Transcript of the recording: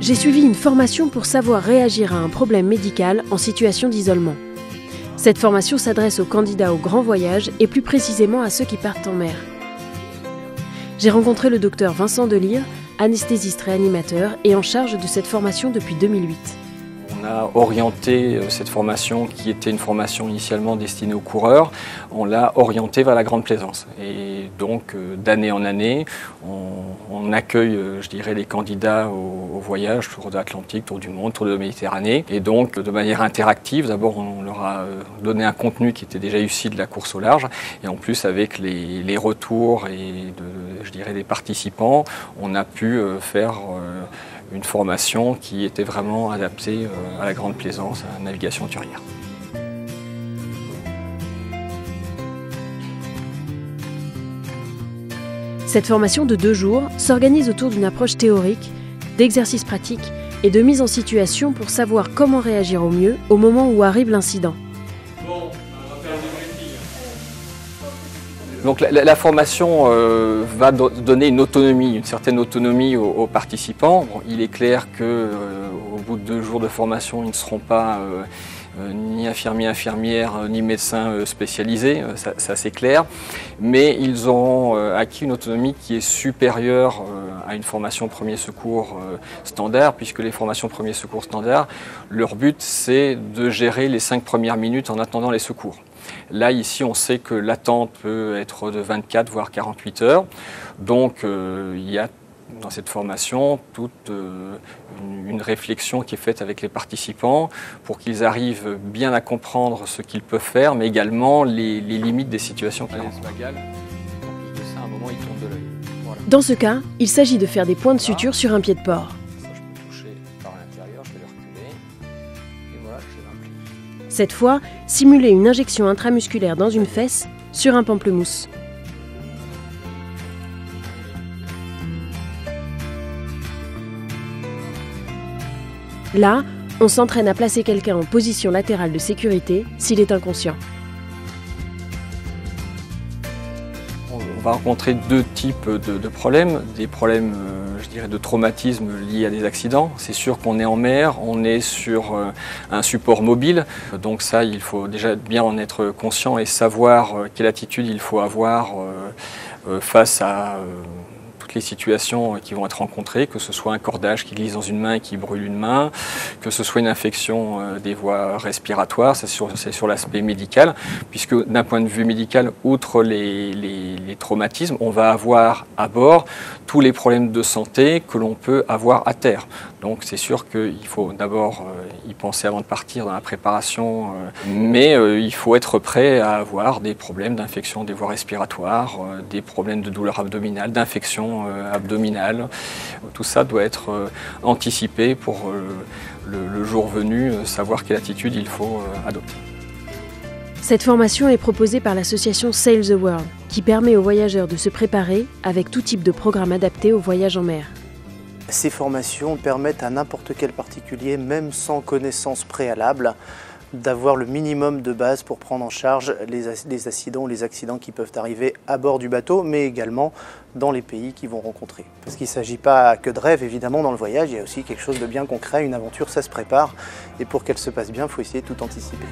J'ai suivi une formation pour savoir réagir à un problème médical en situation d'isolement. Cette formation s'adresse aux candidats au grand voyage et plus précisément à ceux qui partent en mer. J'ai rencontré le docteur Vincent Delire, anesthésiste réanimateur et en charge de cette formation depuis 2008. On a orienté cette formation qui était une formation initialement destinée aux coureurs, on l'a orientée vers la Grande Plaisance. Et donc d'année en année, on accueille, je dirais, les candidats au voyage, tour de l'Atlantique, tour du monde, tour de la Méditerranée. Et donc de manière interactive, d'abord on leur a donné un contenu qui était déjà issu de la course au large. Et en plus avec les retours je dirais, des participants, on a pu faire une formation qui était vraiment adaptée à la Grande Plaisance, à la navigation hauturière. Cette formation de 2 jours s'organise autour d'une approche théorique, d'exercices pratiques et de mise en situation pour savoir comment réagir au mieux au moment où arrive l'incident. Donc la formation va donner une certaine autonomie aux participants. Bon, il est clair qu'au bout de 2 jours de formation, ils ne seront pas ni infirmiers, infirmières, ni médecins spécialisés, ça c'est clair. Mais ils auront acquis une autonomie qui est supérieure à une formation premier secours standard, puisque les formations premier secours standard, leur but c'est de gérer les 5 premières minutes en attendant les secours. Là, ici, on sait que l'attente peut être de 24 voire 48 heures. Donc, il y a dans cette formation toute une réflexion qui est faite avec les participants pour qu'ils arrivent bien à comprendre ce qu'ils peuvent faire, mais également les limites des situations qu'ils rencontrent. Dans ce cas, il s'agit de faire des points de suture sur un pied de porc. Cette fois, simuler une injection intramusculaire dans une fesse sur un pamplemousse. Là, on s'entraîne à placer quelqu'un en position latérale de sécurité s'il est inconscient. On va rencontrer 2 types de problèmes. Des problèmes, je dirais, de traumatisme liés à des accidents. C'est sûr qu'on est en mer, on est sur un support mobile. Donc ça, il faut déjà bien en être conscient et savoir quelle attitude il faut avoir face à toutes les situations qui vont être rencontrées, que ce soit un cordage qui glisse dans une main et qui brûle une main, que ce soit une infection des voies respiratoires, c'est sur l'aspect médical, puisque d'un point de vue médical, outre les traumatismes, on va avoir à bord tous les problèmes de santé que l'on peut avoir à terre. Donc c'est sûr qu'il faut d'abord y penser avant de partir dans la préparation, mais il faut être prêt à avoir des problèmes d'infection des voies respiratoires, des problèmes de douleur abdominale, d'infection abdominale. Tout ça doit être anticipé pour le jour venu, savoir quelle attitude il faut adopter. Cette formation est proposée par l'association Sail the World, qui permet aux voyageurs de se préparer avec tout type de programme adapté au voyage en mer. Ces formations permettent à n'importe quel particulier, même sans connaissance préalable, d'avoir le minimum de base pour prendre en charge les accidents ou les accidents qui peuvent arriver à bord du bateau, mais également dans les pays qu'ils vont rencontrer. Parce qu'il ne s'agit pas que de rêve, évidemment, dans le voyage, il y a aussi quelque chose de bien concret, une aventure, ça se prépare, et pour qu'elle se passe bien, il faut essayer de tout anticiper.